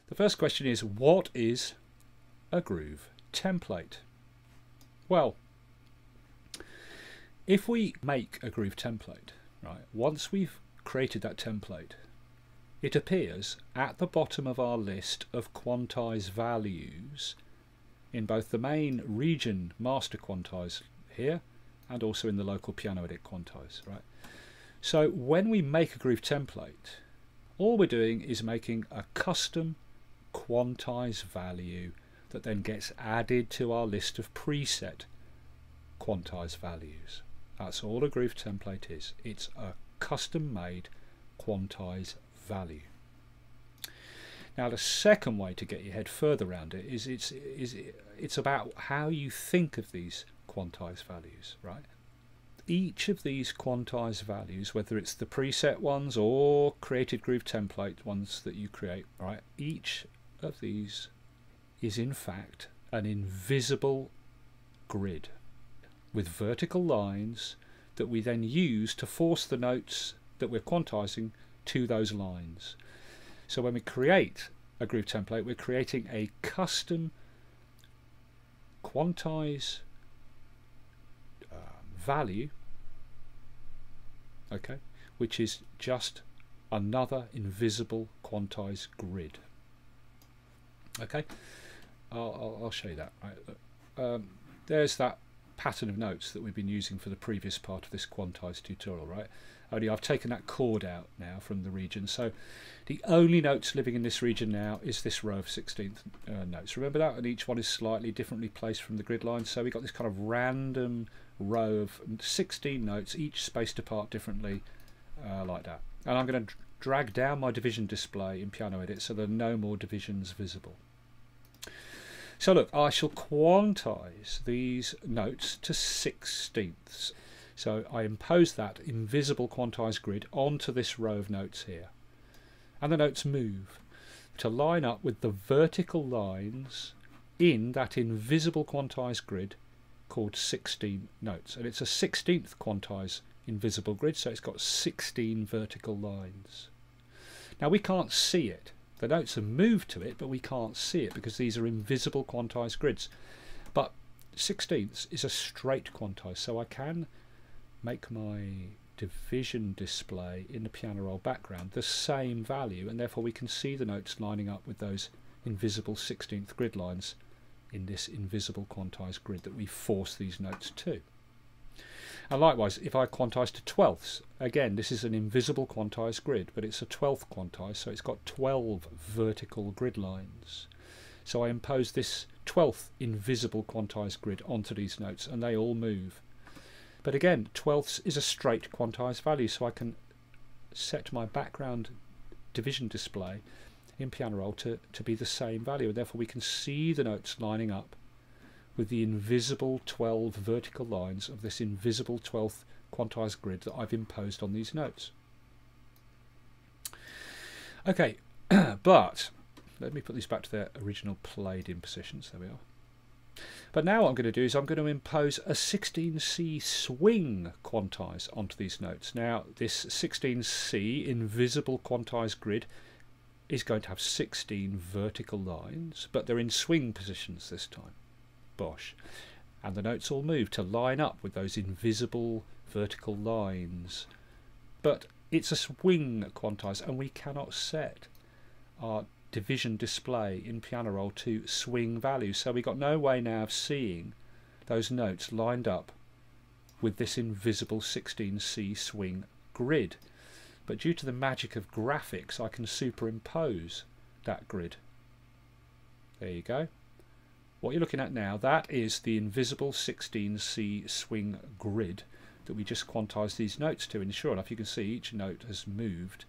The first question is, what is a groove template? Well, if we make a groove template, right, once we've created that template, it appears at the bottom of our list of quantize values in both the main region master quantize here and also in the local piano edit quantize, right? So when we make a groove template, all we're doing is making a custom quantize value that then gets added to our list of preset quantize values. That's all a groove template is. It's a custom made quantize value. Now the second way to get your head further around it is it's about how you think of these quantize values, right? Each of these quantize values, whether it's the preset ones or created groove template ones that you create, right, each of these is in fact an invisible grid with vertical lines that we then use to force the notes that we're quantizing to those lines. So when we create a groove template, we're creating a custom quantize value, okay, which is just another invisible quantize grid. Okay, I'll show you that. Right, there's that pattern of notes that we've been using for the previous part of this quantize tutorial, right? Only I've taken that chord out now from the region, so the only notes living in this region now is this row of 16th notes. Remember that? And each one is slightly differently placed from the grid line, so we've got this kind of random row of 16 notes, each spaced apart differently, like that. And I'm going to drag down my division display in Piano Edit so there are no more divisions visible. So look, I shall quantize these notes to 16ths. So I impose that invisible quantize grid onto this row of notes here. And the notes move to line up with the vertical lines in that invisible quantize grid called 16 notes. And it's a 16th quantize invisible grid, so it's got 16 vertical lines. Now we can't see it. The notes have moved to it, but we can't see it because these are invisible quantize grids. But 16ths is a straight quantize, so I can make my division display in the piano roll background the same value, and therefore we can see the notes lining up with those invisible 16th grid lines in this invisible quantize grid that we force these notes to. And likewise, if I quantize to 12ths, again this is an invisible quantize grid, but it's a 12th quantize, so it's got 12 vertical grid lines. So I impose this 12th invisible quantize grid onto these notes and they all move. But again, 12ths is a straight quantize value, so I can set my background division display in piano roll to be the same value, and therefore we can see the notes lining up with the invisible 12 vertical lines of this invisible 12th quantize grid that I've imposed on these notes. Okay, but let me put these back to their original played in positions. There we are. But now what I'm going to do is I'm going to impose a 16C swing quantize onto these notes. Now this 16C invisible quantize grid is going to have 16 vertical lines, but they're in swing positions this time. Bosh. And the notes all move to line up with those invisible vertical lines. But it's a swing quantize and we cannot set our division display in piano roll to swing values, so we've got no way now of seeing those notes lined up with this invisible 16C swing grid. But due to the magic of graphics, I can superimpose that grid. There you go. What you're looking at now, that is the invisible 16C swing grid that we just quantized these notes to. And sure enough, you can see each note has moved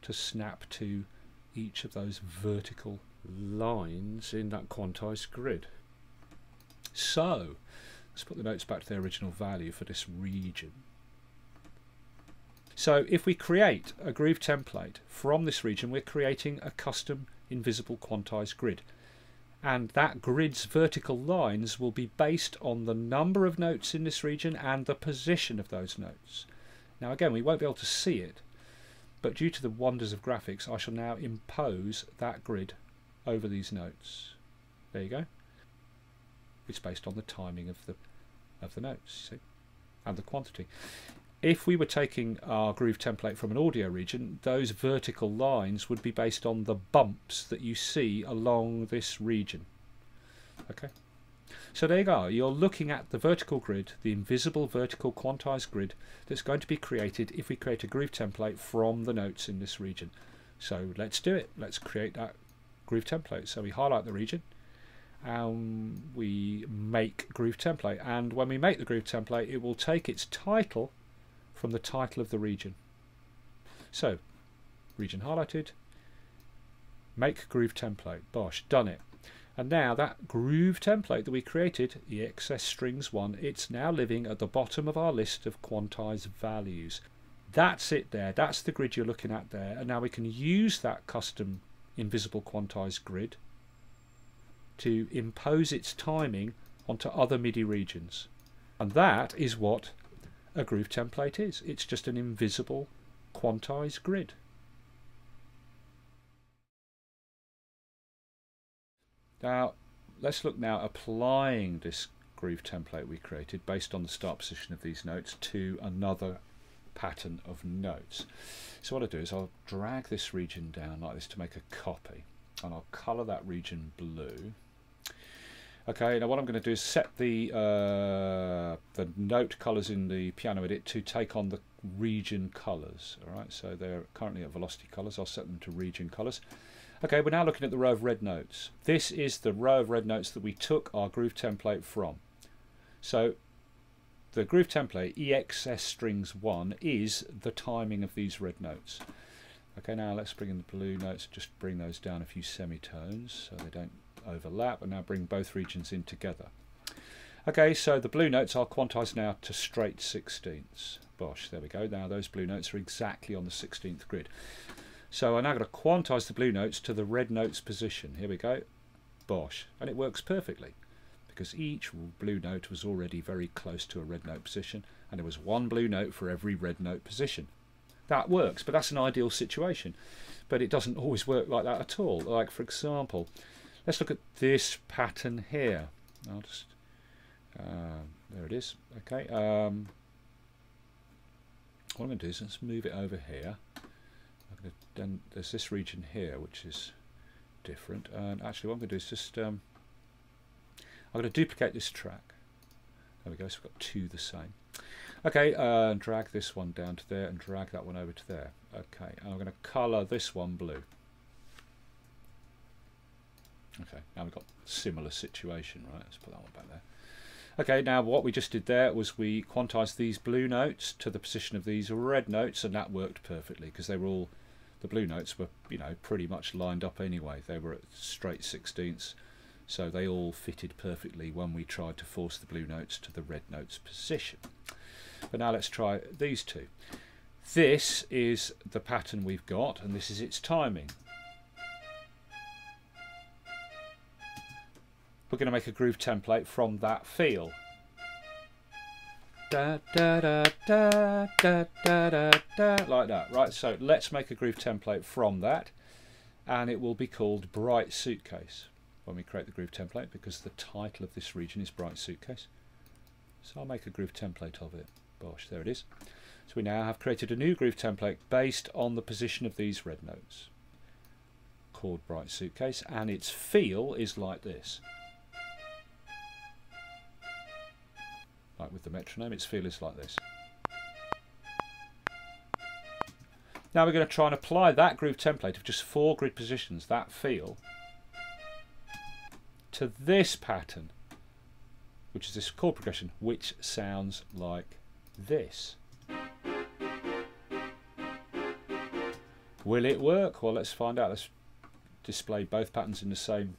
to snap to each of those vertical lines in that quantized grid. So let's put the notes back to their original value for this region. So if we create a groove template from this region, we're creating a custom invisible quantized grid, and that grid's vertical lines will be based on the number of notes in this region and the position of those notes. Now again, we won't be able to see it, but due to the wonders of graphics, I shall now impose that grid over these notes. There you go. It's based on the timing of the notes, you see, and the quantity. If we were taking our groove template from an audio region, those vertical lines would be based on the bumps that you see along this region. Okay, so there you go. You're looking at the vertical grid, the invisible vertical quantized grid that's going to be created if we create a groove template from the notes in this region. So let's do it. Let's create that groove template. So we highlight the region and we make groove template, and when we make the groove template it will take its title from the title of the region. So region highlighted, make groove template, bosh, done it. And now that groove template that we created, EXS strings 1, it's now living at the bottom of our list of quantized values. That's it there, that's the grid you're looking at there, and now we can use that custom invisible quantized grid to impose its timing onto other MIDI regions. And that is what a groove template is. It's just an invisible quantized grid. Now let's look now applying this groove template we created based on the start position of these notes to another pattern of notes. So what I'll do is I'll drag this region down like this to make a copy, and I'll colour that region blue. Okay, now what I'm going to do is set the note colours in the piano edit to take on the region colours. Alright, so they're currently at velocity colours. I'll set them to region colours. Okay, we're now looking at the row of red notes. This is the row of red notes that we took our groove template from. So the groove template, EXS strings 1, is the timing of these red notes. Okay, now let's bring in the blue notes, just bring those down a few semitones so they don't overlap, and now bring both regions in together. Okay, so the blue notes are quantized now to straight 16ths. Bosh, there we go. Now those blue notes are exactly on the 16th grid. So I'm now going to quantize the blue notes to the red notes position. Here we go. Bosh, and it works perfectly because each blue note was already very close to a red note position, and there was one blue note for every red note position. That works, but that's an ideal situation. But it doesn't always work like that at all. Like, for example, let's look at this pattern here. I'll just there it is. Okay. What I'm going to do is let's move it over here. Then there's this region here which is different. And actually, what I'm going to do is just I'm going to duplicate this track. There we go. So we've got two the same. Okay. Drag this one down to there and drag that one over to there. Okay. And I'm going to colour this one blue. Okay, now we've got a similar situation, right? Let's put that one back there. Okay, now what we just did there was we quantized these blue notes to the position of these red notes, and that worked perfectly because they were all, the blue notes were, you know, pretty much lined up anyway. They were at straight 16ths, so they all fitted perfectly when we tried to force the blue notes to the red notes position. But now let's try these two. This is the pattern we've got, and this is its timing. We're going to make a groove template from that feel. Da, da, da, da, da, da, da, da, like that. Right, so let's make a groove template from that, and it will be called Bright Suitcase when we create the groove template, because the title of this region is Bright Suitcase. So I'll make a groove template of it. Bosh, there it is. So we now have created a new groove template based on the position of these red notes, called Bright Suitcase, and its feel is like this. Like with the metronome, its feel is like this. Now we're going to try and apply that groove template of just 4 grid positions, that feel, to this pattern, which is this chord progression, which sounds like this. Will it work? Well, let's find out. Let's display both patterns in the same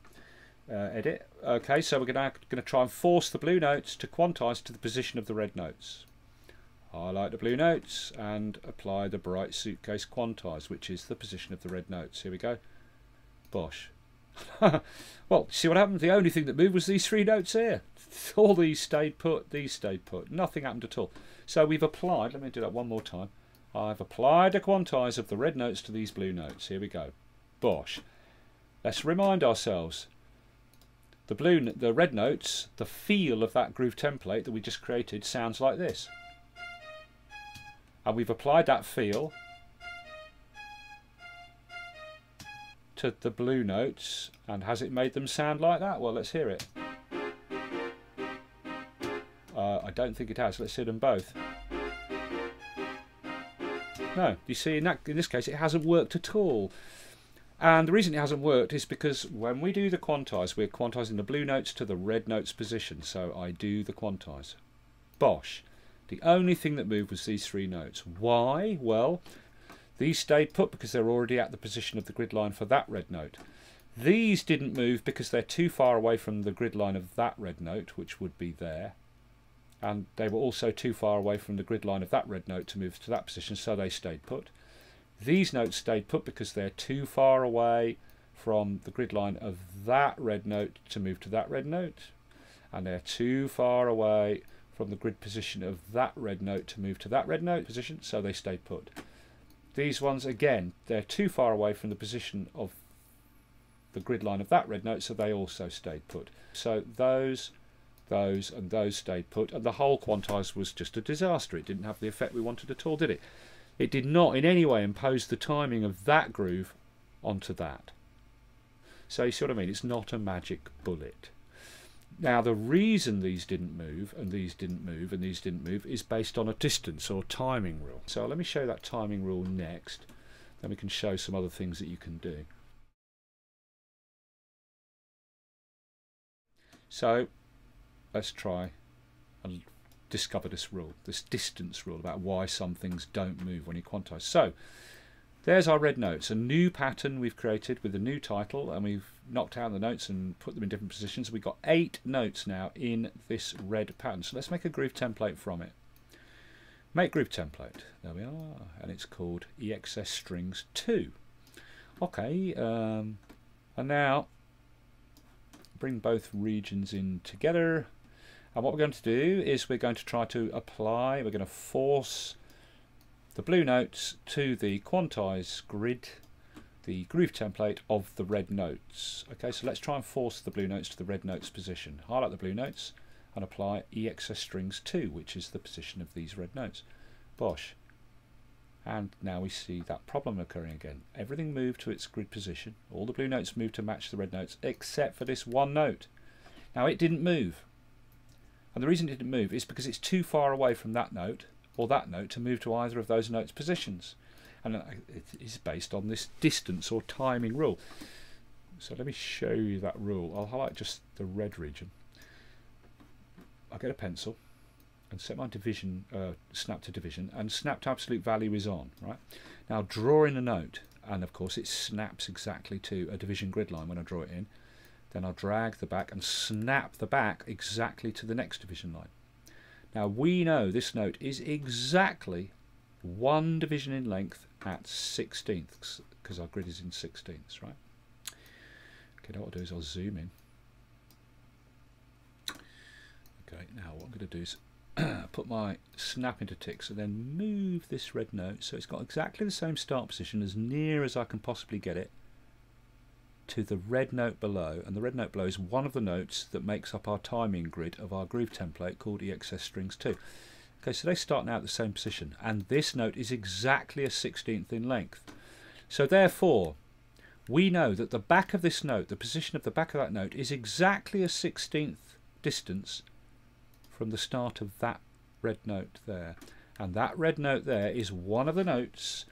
edit. Okay, so we're going to try and force the blue notes to quantize to the position of the red notes. Highlight the blue notes and apply the Bright Suitcase quantize, which is the position of the red notes. Here we go. Bosh. Well, see what happened? The only thing that moved was these 3 notes here. All these stayed put, these stayed put. Nothing happened at all. So we've applied, let me do that one more time. I've applied a quantize of the red notes to these blue notes. Here we go. Bosh. let's remind ourselves. The red notes, the feel of that groove template that we just created sounds like this. And we've applied that feel to the blue notes, and has it made them sound like that? Well, let's hear it. I don't think it has. Let's hear them both. No, you see, in this case it hasn't worked at all. And the reason it hasn't worked is because when we do the quantize, we're quantizing the blue notes to the red notes position. So I do the quantize. Bosh. The only thing that moved was these three notes. Why? Well, these stayed put because they're already at the position of the grid line for that red note. These didn't move because they're too far away from the grid line of that red note, which would be there. And they were also too far away from the grid line of that red note to move to that position, so they stayed put. These notes stayed put because they're too far away from the grid line of that red note to move to that red note, and they're too far away from the grid position of that red note to move to that red note position, so they stayed put. These ones, again, they're too far away from the position of the grid line of that red note, so they also stayed put. So those, and those stayed put, and the whole quantize was just a disaster. It didn't have the effect we wanted at all, did it? It did not in any way impose the timing of that groove onto that. So you see what I mean? It's not a magic bullet. Now the reason these didn't move, and these didn't move, and these didn't move is based on a distance or timing rule. So let me show you that timing rule next. Then we can show some other things that you can do. So let's try and discover this rule, this distance rule, about why some things don't move when you quantize. So there's our red notes, a new pattern we've created with a new title, and we've knocked out the notes and put them in different positions. We've got 8 notes now in this red pattern. So let's make a groove template from it. Make groove template. There we are, and it's called EXS strings 2. Okay, and now bring both regions in together. And what we're going to do is we're going to try to apply, we're going to force the blue notes to the quantize grid, the groove template of the red notes. Okay, so let's try and force the blue notes to the red notes position. Highlight the blue notes and apply EXS strings 2, which is the position of these red notes. Bosh. And now we see that problem occurring again. Everything moved to its grid position. All the blue notes moved to match the red notes, except for this one note. Now it didn't move. And the reason it didn't move is because it's too far away from that note or that note to move to either of those notes' positions. And it is based on this distance or timing rule. So let me show you that rule. I'll highlight just the red region. I'll get a pencil and set my division, snap to division, and snap to absolute value is on. Right now, draw in a note, and of course it snaps exactly to a division grid line when I draw it in. Then I'll drag the back and snap the back exactly to the next division line. Now we know this note is exactly 1 division in length at 16ths, because our grid is in 16ths, right? Okay, now what I'll do is I'll zoom in. Okay, now what I'm going to do is put my snap into ticks and then move this red note so it's got exactly the same start position as near as I can possibly get it to the red note below, and the red note below is one of the notes that makes up our timing grid of our groove template called EXS strings 2. Okay, so they start now at the same position, and this note is exactly a 16th in length. So therefore, we know that the back of this note, the position of the back of that note, is exactly a 16th distance from the start of that red note there. And that red note there is one of the notes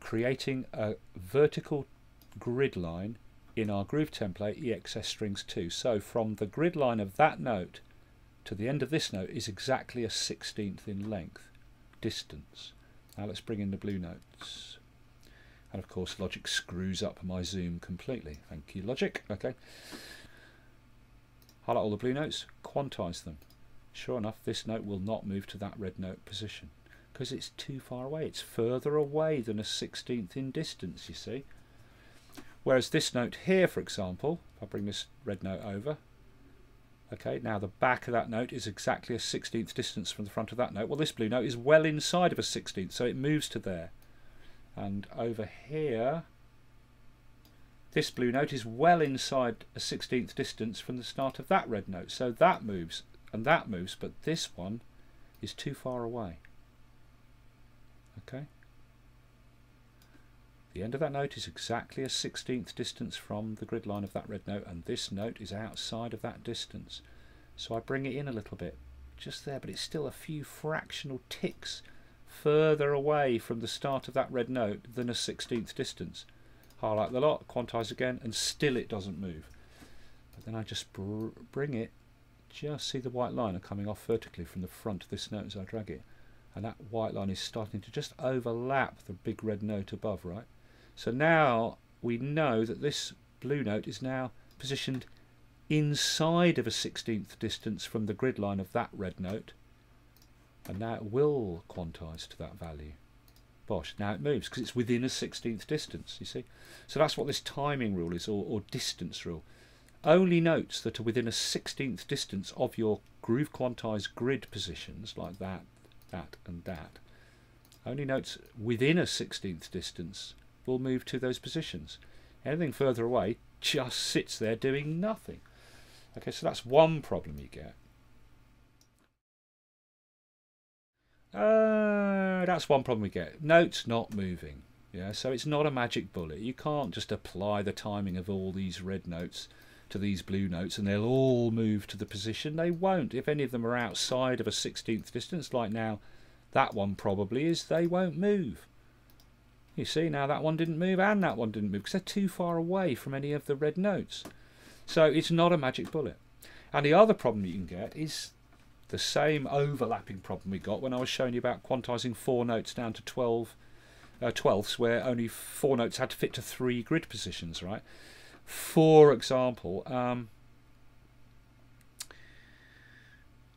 creating a vertical grid line in our groove template EXS strings 2. So from the grid line of that note to the end of this note is exactly a 16th in length distance. Now let's bring in the blue notes, and of course Logic screws up my zoom completely. Thank you, Logic. Okay, highlight all the blue notes, quantize them. Sure enough, this note will not move to that red note position because it's too far away. It's further away than a 16th in distance, you see. Whereas this note here, for example, if I bring this red note over, okay, now the back of that note is exactly a 16th distance from the front of that note. Well, this blue note is well inside of a 16th, so it moves to there. And over here, this blue note is well inside a 16th distance from the start of that red note. So that moves and that moves, but this one is too far away. Okay. The end of that note is exactly a 16th distance from the grid line of that red note, and this note is outside of that distance. So I bring it in a little bit, just there, but it's still a few fractional ticks further away from the start of that red note than a 16th distance. Highlight the lot, quantize again, and still it doesn't move. But then I just bring it, just see the white line coming off vertically from the front of this note as I drag it. And that white line is starting to just overlap the big red note above, right? So now we know that this blue note is now positioned inside of a 16th distance from the grid line of that red note. And now it will quantize to that value. Bosh, now it moves because it's within a 16th distance, you see. So that's what this timing rule is, or distance rule. Only notes that are within a 16th distance of your groove quantized grid positions, like that, that and that. Only notes within a 16th distance will move to those positions. Anything further away just sits there doing nothing. Okay, so that's one problem you get. That's one problem we get. Notes not moving. Yeah, so it's not a magic bullet. You can't just apply the timing of all these red notes to these blue notes and they'll all move to the position. They won't. If any of them are outside of a 16th distance, like now that one probably is, they won't move. You see, now that one didn't move and that one didn't move because they're too far away from any of the red notes. So it's not a magic bullet. And the other problem you can get is the same overlapping problem we got when I was showing you about quantizing 4 notes down to 12ths, where only 4 notes had to fit to 3 grid positions, right? For example,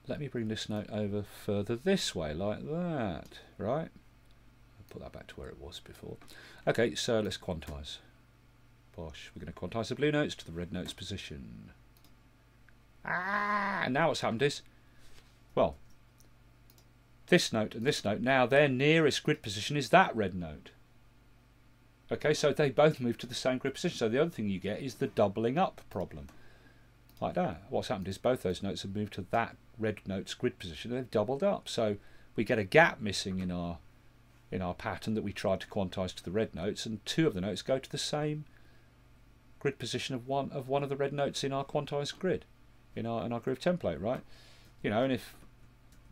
let me bring this note over further this way, like that, right? I'll put that back to where it was before. Okay, so let's quantize. Bosh, we're going to quantize the blue notes to the red notes position. And now what's happened is, well, this note and this note, now their nearest grid position is that red note. Okay, so they both move to the same grid position. So the other thing you get is the doubling up problem. Like that. What's happened is both those notes have moved to that red note's grid position. They've doubled up. So we get a gap missing in our pattern that we tried to quantize to the red notes, and 2 of the notes go to the same grid position of one of the red notes in our quantized grid, in our groove template, right? You know, and if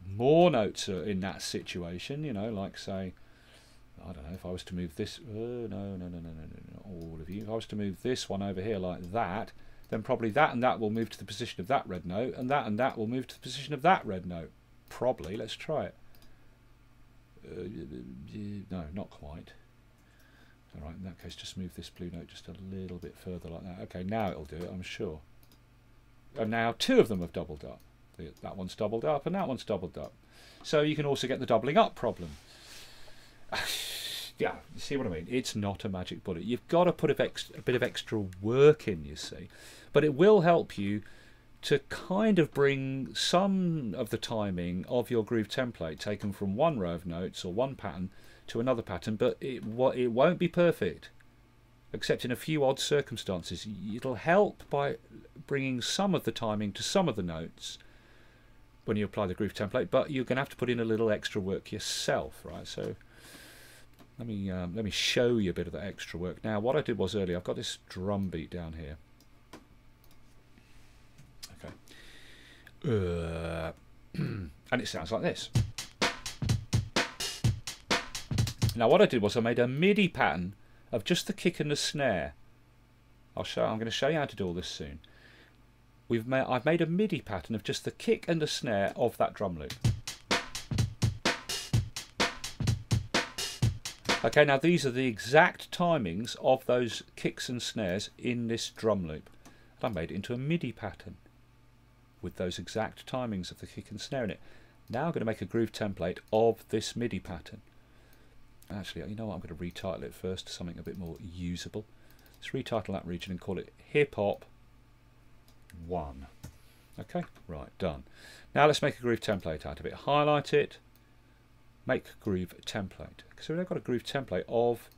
more notes are in that situation, you know, like say, I don't know, if I was to move this, no, all of you, if I was to move this one over here like that, then probably that and that will move to the position of that red note, and that will move to the position of that red note. Probably. Let's try it. No, not quite. Alright, in that case just move this blue note just a little bit further like that. Okay, now it'll do it, I'm sure. And now 2 of them have doubled up. That one's doubled up and that one's doubled up. So you can also get the doubling up problem. Yeah, you see what I mean? It's not a magic bullet. You've got to put a bit of extra work in, you see. But it will help you to kind of bring some of the timing of your groove template taken from one row of notes or one pattern to another pattern, but it won't be perfect, except in a few odd circumstances. It'll help by bringing some of the timing to some of the notes when you apply the groove template, but you're going to have to put in a little extra work yourself, right? So let me show you a bit of that extra work. Now, what I did was earlier, I've got this drum beat down here. Okay. And it sounds like this. Now what I did was I made a MIDI pattern of just the kick and the snare. I'm going to show you how to do all this soon. I've made a MIDI pattern of just the kick and the snare of that drum loop. Okay, now these are the exact timings of those kicks and snares in this drum loop. And I made it into a MIDI pattern with those exact timings of the kick and snare in it. Now I'm going to make a groove template of this MIDI pattern. Actually, you know what, I'm going to retitle it first to something a bit more usable. Let's retitle that region and call it Hip Hop 1. Okay, right, done. Now let's make a groove template out of it. Highlight it, make groove template. So we've got a groove template of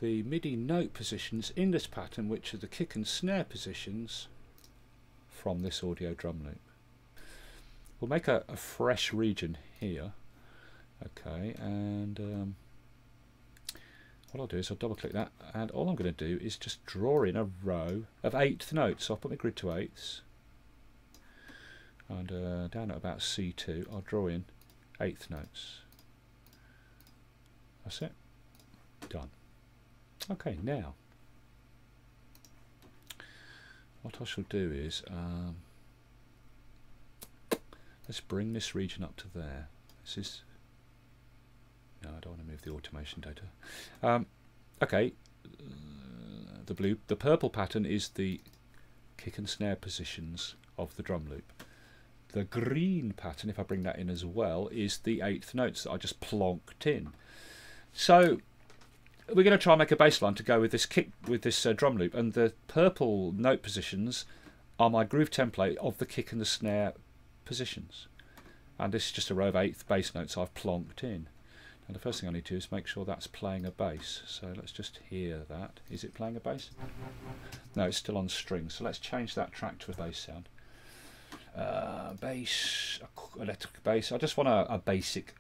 the MIDI note positions in this pattern, which are the kick and snare positions from this audio drum loop. We'll make a fresh region here. Okay, and what I'll do is I'll double click that, and all I'm going to do is just draw in a row of 8th notes. So I'll put my grid to 8ths, and down at about C2 I'll draw in 8th notes. That's it. Done. Okay, now what I shall do is let's bring this region up to there. This is, no, I don't want to move the automation data. Okay, the purple pattern is the kick and snare positions of the drum loop. The green pattern, if I bring that in as well, is the 8th notes that I just plonked in. So we're going to try and make a bass line to go with this drum loop, and the purple note positions are my groove template of the kick and the snare positions, and this is just a row of 8th bass notes I've plonked in. And the first thing I need to do is make sure that's playing a bass. So let's just hear that. Is it playing a bass? No, it's still on strings. So let's change that track to a bass sound. Bass, electric bass. I just want a basic,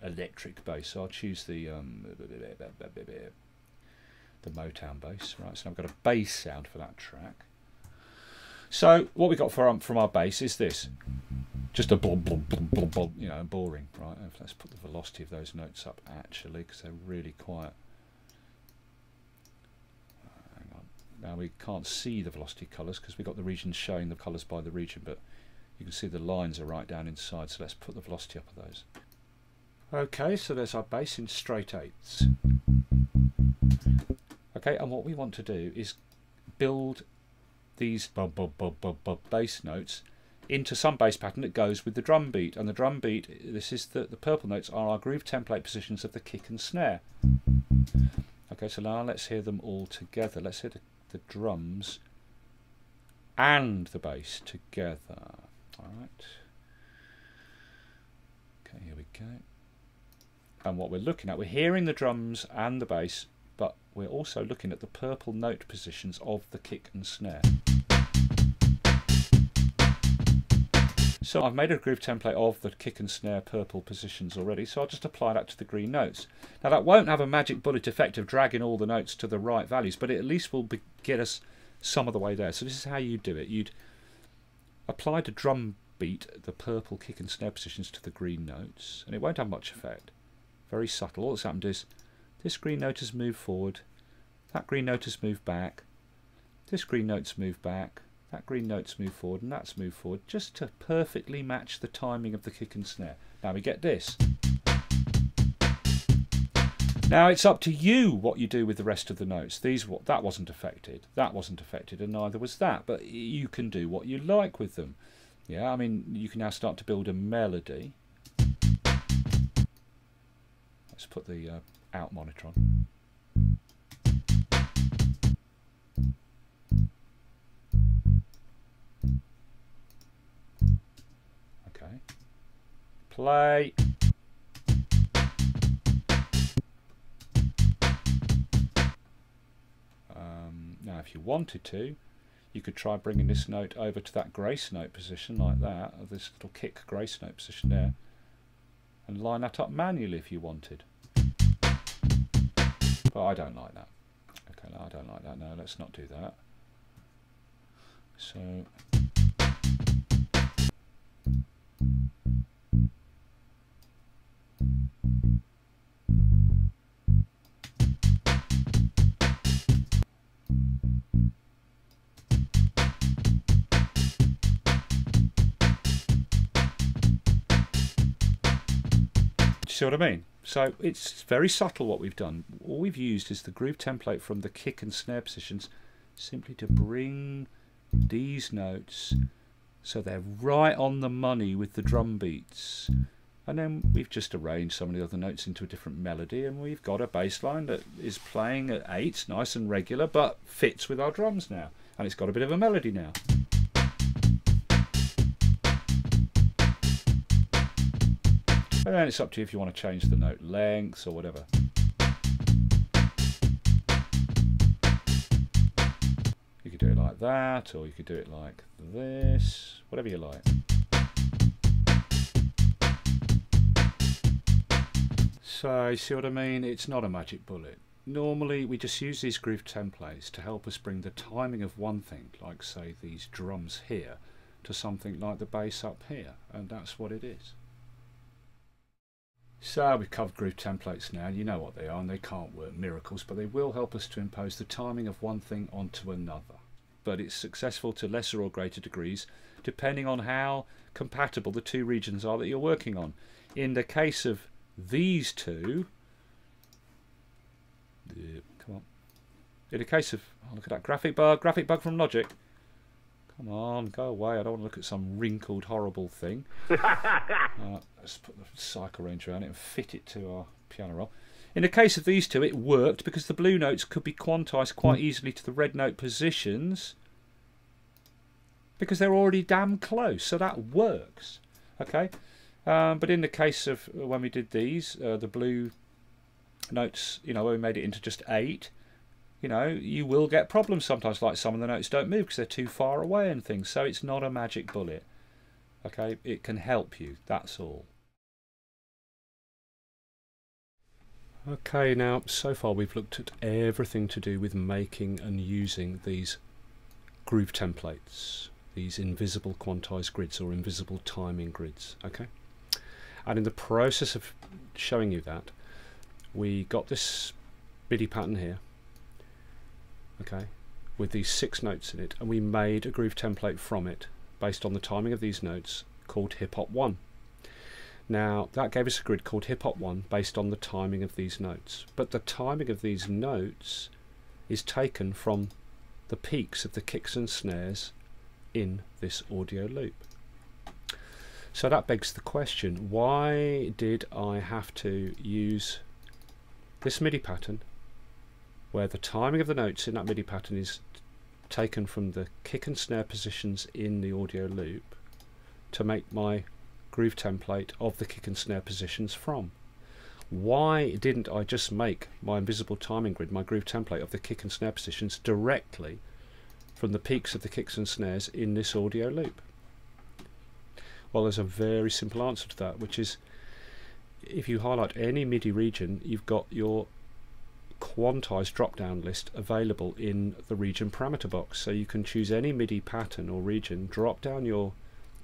electric bass. So I'll choose the Motown bass. Right. So I've got a bass sound for that track. So what we got from our bass is this. Just a blub, blub, blub, blub, blub, boring, right? Let's put the velocity of those notes up, actually, because they're really quiet. Hang on. Now we can't see the velocity colours because we've got the regions showing the colours by the region, but you can see the lines are right down inside, so let's put the velocity up of those. Okay, so there's our bass in straight 8ths. Okay, and what we want to do is build these bass notes into some bass pattern that goes with the drum beat, and the drum beat, this is the purple notes are our groove template positions of the kick and snare. Okay, so now let's hear them all together. Let's hear the drums and the bass together. Alright. Okay, here we go. And what we're looking at, we're hearing the drums and the bass, but we're also looking at the purple note positions of the kick and snare. So I've made a groove template of the kick and snare purple positions already, so I'll just apply that to the green notes. Now that won't have a magic bullet effect of dragging all the notes to the right values, but it at least will get us some of the way there. So this is how you do it. You'd apply the drum beat, the purple kick and snare positions to the green notes, and it won't have much effect. Very subtle. All that's happened is this green note has moved forward, that green note has moved back, this green note's moved back, that green note's moved forward, and that's moved forward, just to perfectly match the timing of the kick and snare. Now we get this. Now it's up to you what you do with the rest of the notes. That wasn't affected, and neither was that, but you can do what you like with them. Yeah, I mean, you can now start to build a melody. Let's put the out monitor on. Play. Now if you wanted to, you could try bringing this note over to that grace note position like that, or this little kick grace note position there, and line that up manually if you wanted. But I don't like that. Okay, no, I don't like that. No, let's not do that. So see what I mean? So it's very subtle what we've done. All we've used is the groove template from the kick and snare positions simply to bring these notes so they're right on the money with the drum beats. And then we've just arranged some of the other notes into a different melody, and we've got a bass line that is playing at 8, nice and regular, but fits with our drums now. And it's got a bit of a melody now. And then it's up to you if you want to change the note lengths or whatever. like that, or you could do it like this, whatever you like. So you see what I mean? It's not a magic bullet. Normally we just use these groove templates to help us bring the timing of one thing, like say these drums here, to something like the bass up here, and that's what it is. So we've covered groove templates now, you know what they are, and they can't work miracles, but they will help us to impose the timing of one thing onto another. But it's successful to lesser or greater degrees, depending on how compatible the two regions are that you're working on. In the case of these two, come on. In the case of, oh, look at that graphic bug from Logic. Come on, go away. I don't want to look at some wrinkled, horrible thing. Let's put the cycle range around it and fit it to our piano roll. In the case of these two, it worked because the blue notes could be quantized quite easily to the red note positions because they're already damn close. So that works. Okay. But in the case of when we did these, the blue notes, you know, when we made it into just 8, you know, you will get problems sometimes, like some of the notes don't move because they're too far away and things. So it's not a magic bullet. Okay, it can help you, that's all. Okay, now so far we've looked at everything to do with making and using these groove templates, these invisible quantized grids or invisible timing grids. Okay, and in the process of showing you that, we got this MIDI pattern here, okay, with these 6 notes in it, and we made a groove template from it based on the timing of these notes called Hip Hop 1. Now that gave us a grid called Hip Hop 1 based on the timing of these notes, but the timing of these notes is taken from the peaks of the kicks and snares in this audio loop. So that begs the question, why did I have to use this MIDI pattern where the timing of the notes in that MIDI pattern is taken from the kick and snare positions in the audio loop to make my groove template of the kick and snare positions from? Why didn't I just make my invisible timing grid, my groove template of the kick and snare positions directly from the peaks of the kicks and snares in this audio loop? Well, there's a very simple answer to that, which is if you highlight any MIDI region, you've got your quantized drop-down list available in the region parameter box. So you can choose any MIDI pattern or region, drop down your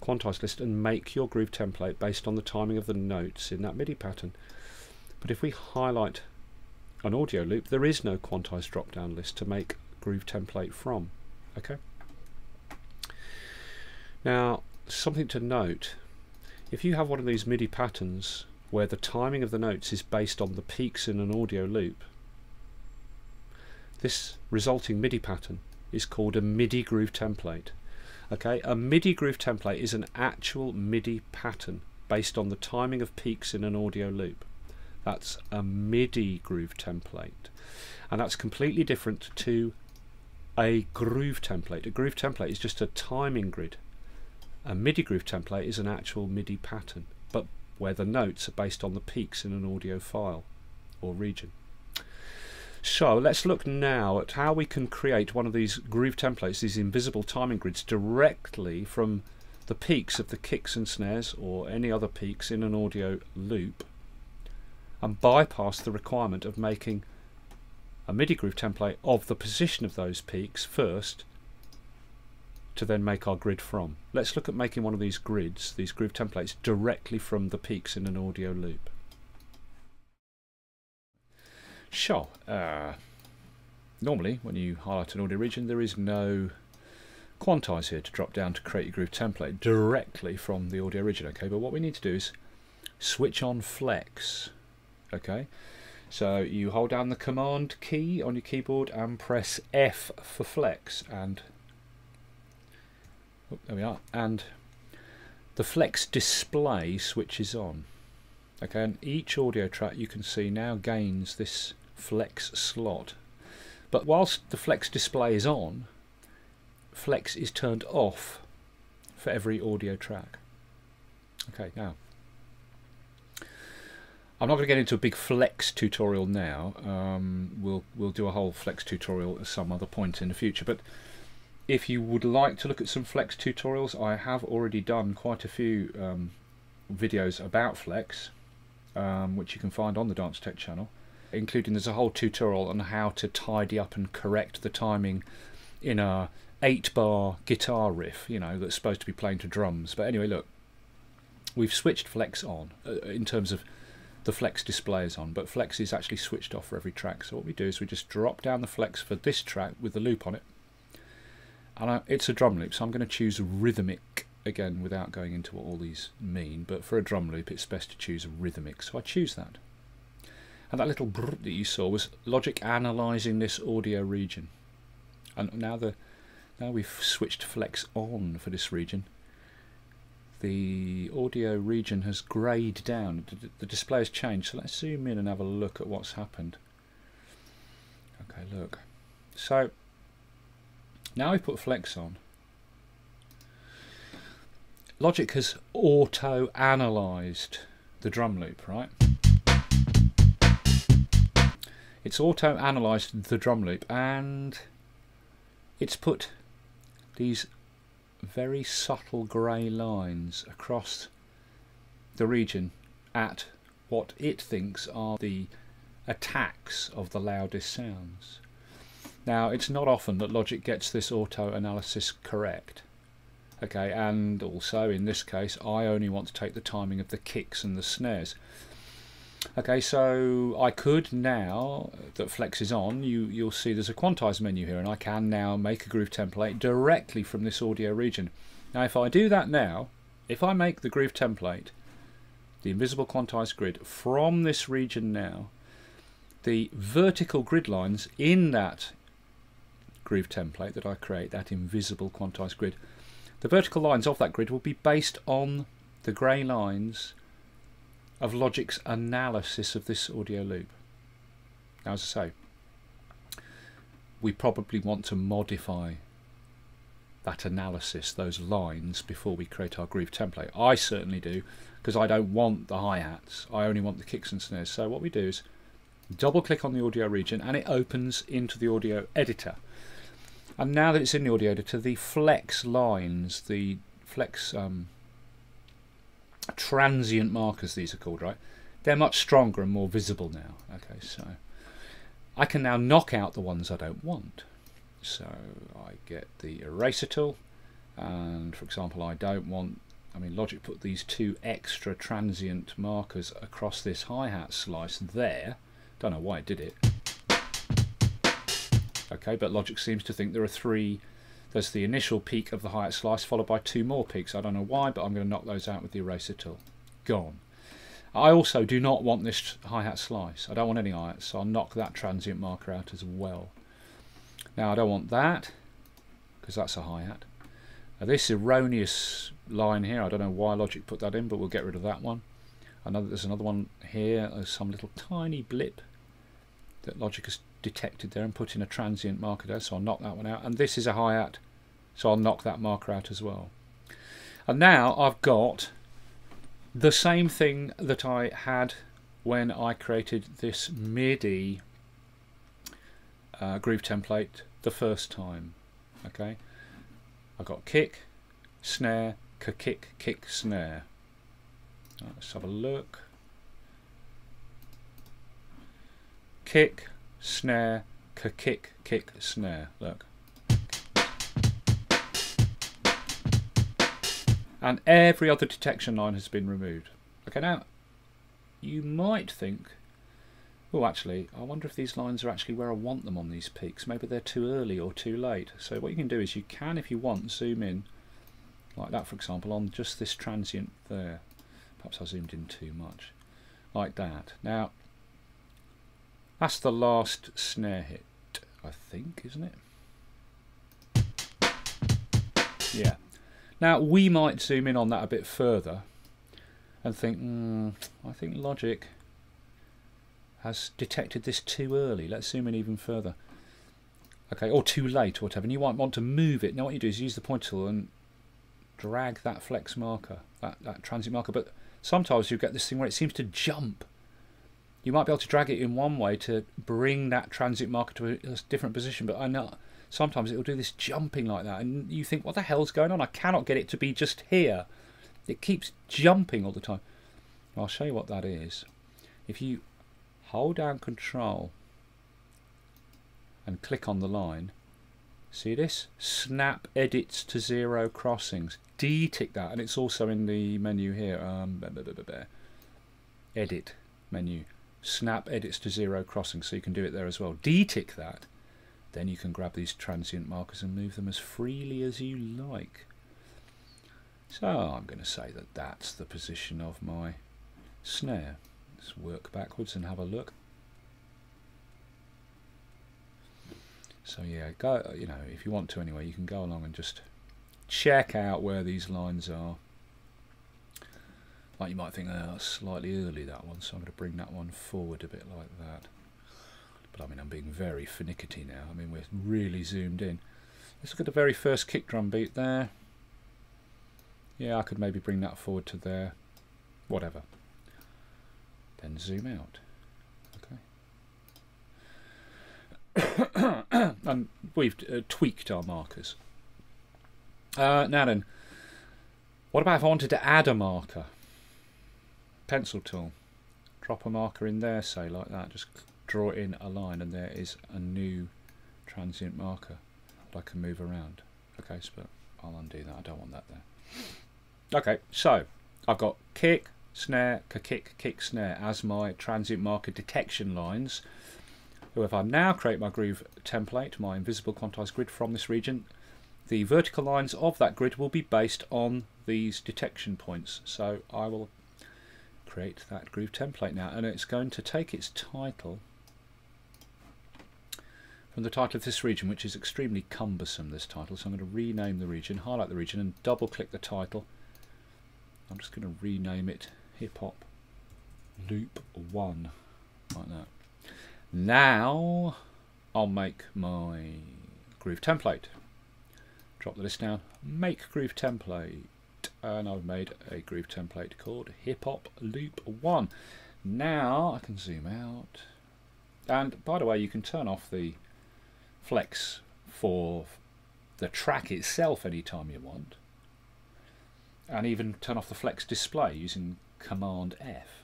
quantized list and make your groove template based on the timing of the notes in that MIDI pattern. But if we highlight an audio loop, there is no quantized drop-down list to make groove template from. Okay. Now, something to note, if you have one of these MIDI patterns where the timing of the notes is based on the peaks in an audio loop, this resulting MIDI pattern is called a MIDI groove template. Okay, a MIDI groove template is an actual MIDI pattern based on the timing of peaks in an audio loop. That's a MIDI groove template, and that's completely different to a groove template. A groove template is just a timing grid. A MIDI groove template is an actual MIDI pattern, but where the notes are based on the peaks in an audio file or region. So let's look now at how we can create one of these groove templates, these invisible timing grids, directly from the peaks of the kicks and snares or any other peaks in an audio loop, and bypass the requirement of making a MIDI groove template of the position of those peaks first to then make our grid from. Let's look at making one of these grids, these groove templates, directly from the peaks in an audio loop. Sure. Normally when you highlight an audio region there is no quantize here to drop down to create your groove template directly from the audio region, okay, but what we need to do is switch on flex. Okay, so you hold down the command key on your keyboard and press F for flex, and oh, there we are, and the flex display switches on. Okay, and each audio track you can see now gains this flex slot, but whilst the flex display is on, flex is turned off for every audio track. Okay, now I'm not going to get into a big flex tutorial now. We'll do a whole flex tutorial at some other point in the future, but if you would like to look at some flex tutorials, I have already done quite a few videos about flex, which you can find on the Dance Tech channel, including there's a whole tutorial on how to tidy up and correct the timing in a 8-bar guitar riff, you know, that's supposed to be playing to drums. But anyway, look, we've switched flex on in terms of the flex display is on, but flex is actually switched off for every track. So what we do is we just drop down the flex for this track with the loop on it, and it's a drum loop, so I'm going to choose rhythmic again without going into what all these mean, but for a drum loop it's best to choose rhythmic, so I choose that. And that little brrr that you saw was Logic analysing this audio region. And now we've switched flex on for this region, the audio region has greyed down, the display has changed. So let's zoom in and have a look at what's happened. Okay, look. So now we've put flex on, Logic has auto-analysed the drum loop, right? It's auto-analysed the drum loop, and it's put these very subtle grey lines across the region at what it thinks are the attacks of the loudest sounds. Now, it's not often that Logic gets this auto-analysis correct. Okay, and also in this case I only want to take the timing of the kicks and the snares. Okay, so I could, now that flex is on, you'll see there's a quantize menu here, and I can now make a groove template directly from this audio region. Now if I do that now, if I make the groove template, the invisible quantized grid, from this region now, the vertical grid lines in that groove template that I create, that invisible quantized grid, the vertical lines of that grid will be based on the grey lines of Logic's analysis of this audio loop. Now, as I say, we probably want to modify that analysis, those lines, before we create our groove template. I certainly do, because I don't want the hi-hats, I only want the kicks and snares. So what we do is double click on the audio region and it opens into the audio editor. And now that it's in the audio editor, the flex lines, the flex transient markers, these are called, right? They're much stronger and more visible now. Okay, so I can now knock out the ones I don't want. So I get the eraser tool, and for example, I don't want, I mean, Logic put these 2 extra transient markers across this hi-hat slice there. Don't know why it did it. Okay, but Logic seems to think there are 3. There's the initial peak of the hi-hat slice followed by 2 more peaks. I don't know why, but I'm going to knock those out with the eraser tool. Gone. I also do not want this hi-hat slice. I don't want any hi-hats, so I'll knock that transient marker out as well. Now I don't want that, because that's a hi-hat. Now this erroneous line here, I don't know why Logic put that in, but we'll get rid of that one. There's another one here. There's some little tiny blip that Logic has detected there and put in a transient marker there, so I'll knock that one out. And this is a hi-hat, so I'll knock that marker out as well. And now I've got the same thing that I had when I created this MIDI groove template the first time. Okay, I've got kick, snare, kick, kick, snare. Let's have a look. Kick, snare, kick, kick, snare. Look. And every other detection line has been removed. Okay, now you might think, oh, actually, I wonder if these lines are actually where I want them on these peaks. Maybe they're too early or too late. So what you can do is you can, if you want, zoom in like that, for example, on just this transient there. Perhaps I zoomed in too much. Like that. Now, that's the last snare hit, I think, isn't it? Yeah. Now, we might zoom in on that a bit further and think, I think Logic has detected this too early. Let's zoom in even further. Okay, or too late or whatever. And you might want to move it. Now what you do is use the pointer tool and drag that flex marker, that transient marker. But sometimes you get this thing where it seems to jump. You might be able to drag it in one way to bring that transient marker to a different position, but sometimes it will do this jumping like that, and you think, what the hell's going on? I cannot get it to be just here. It keeps jumping all the time. I'll show you what that is. If you hold down Control and click on the line, see this? Snap edits to 0 crossings. D-tick that, and it's also in the menu here. Edit menu. Snap edits to 0 crossings, so you can do it there as well. D-tick that. Then you can grab these transient markers and move them as freely as you like. So I'm going to say that that's the position of my snare. Let's work backwards and have a look. So yeah, go. You know, if you want to anyway, you can go along and just check out where these lines are. Like you might think, oh, that's slightly early, that one, so I'm going to bring that one forward a bit like that. But I mean, I'm being very finicky now. I mean, we're really zoomed in. Let's look at the very first kick drum beat there. Yeah, I could maybe bring that forward to there. Whatever. Then zoom out. Okay. And we've tweaked our markers. Now then, what about if I wanted to add a marker? Pencil tool. Drop a marker in there, say, like that. Just draw it in a line, and there is a new transient marker that I can move around. Okay, so I'll undo that. I don't want that there. Okay, so I've got kick, snare, kick, kick, snare as my transient marker detection lines. So if I now create my groove template, my invisible quantized grid from this region, the vertical lines of that grid will be based on these detection points. So I will create that groove template now, and it's going to take its title from the title of this region, which is extremely cumbersome, this title. So I'm going to rename the region, highlight the region, and double click the title. I'm just going to rename it Hip Hop Loop 1, like that. Now I'll make my groove template. Drop the list down, make groove template, and I've made a groove template called Hip Hop Loop 1. Now I can zoom out, and by the way, you can turn off the flex for the track itself anytime you want, and even turn off the flex display using Command F.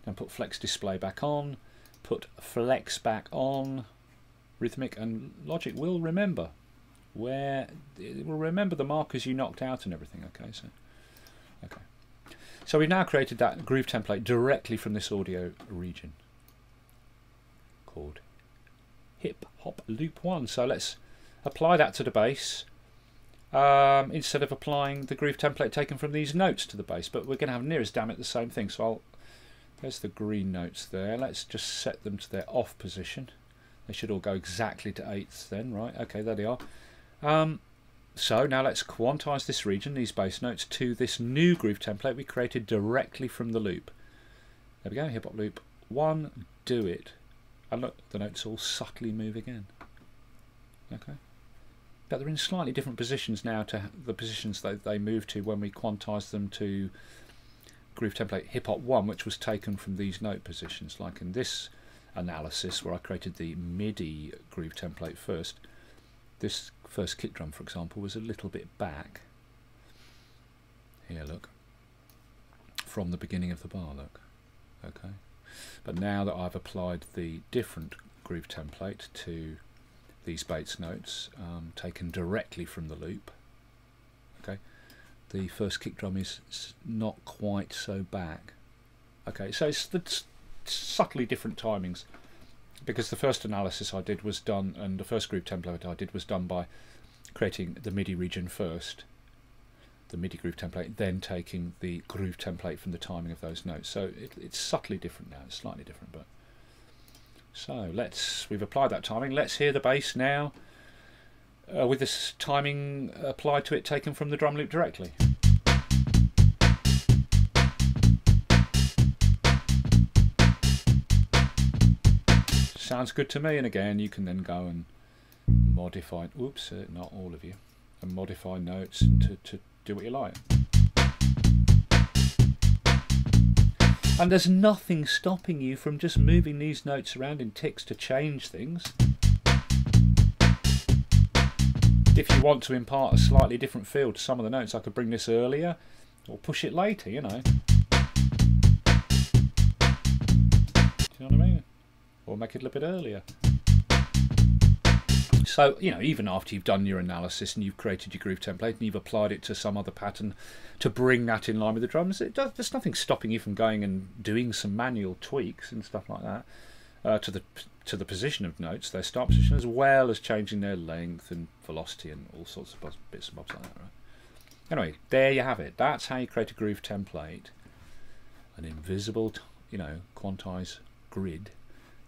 Then put flex display back on, put flex back on, rhythmic, and Logic will remember where it will remember the markers you knocked out and everything. So we've now created that groove template directly from this audio region called Hip Hop Loop 1. So let's apply that to the bass instead of applying the groove template taken from these notes to the bass, but we're going to have near as damn it the same thing. So there's the green notes there. Let's just set them to their off position. They should all go exactly to eighths then, right? Okay, there they are. So now let's quantize this region, these bass notes, to this new groove template we created directly from the loop. There we go, Hip Hop Loop 1, do it. And look, the notes all subtly move again. Okay. But they're in slightly different positions now to the positions that they moved to when we quantized them to groove template Hip Hop 1, which was taken from these note positions, like in this analysis where I created the MIDI groove template first. This first kick drum, for example, was a little bit back. Here, look. From the beginning of the bar, look. Okay. But now that I've applied the different groove template to these bass notes, taken directly from the loop, okay, the first kick drum is not quite so back. Okay, so it's subtly different timings, because the first analysis I did was done, and the first groove template I did was done by creating the MIDI region first, the MIDI groove template, then taking the groove template from the timing of those notes. So it's subtly different now, it's slightly different. But so we've applied that timing. Let's hear the bass now with this timing applied to it, taken from the drum loop directly. Sounds good to me, and again you can then go and modify, oops, not all of you, and modify notes to do what you like. And there's nothing stopping you from just moving these notes around in ticks to change things. if you want to impart a slightly different feel to some of the notes, I could bring this earlier or push it later, you know. Do you know what I mean? Or make it a little bit earlier. So, you know, even after you've done your analysis and you've created your groove template and you've applied it to some other pattern to bring that in line with the drums, there's nothing stopping you from going and doing some manual tweaks and stuff like that to the position of notes, their start position, as well as changing their length and velocity and all sorts of bits and bobs like that, right? Anyway, there you have it. That's how you create a groove template, an invisible, you know, quantized grid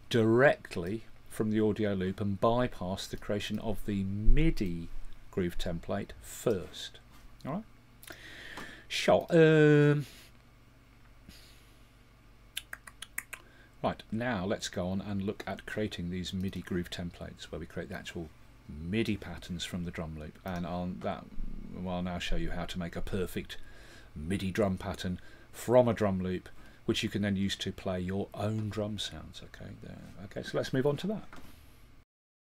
directly from the audio loop and bypass the creation of the MIDI groove template first. All right. Sure. Right, now let's go on and look at creating these MIDI groove templates where we create the actual MIDI patterns from the drum loop, and I'll now show you how to make a perfect MIDI drum pattern from a drum loop, which you can then use to play your own drum sounds. Okay, there. Okay, so let's move on to that.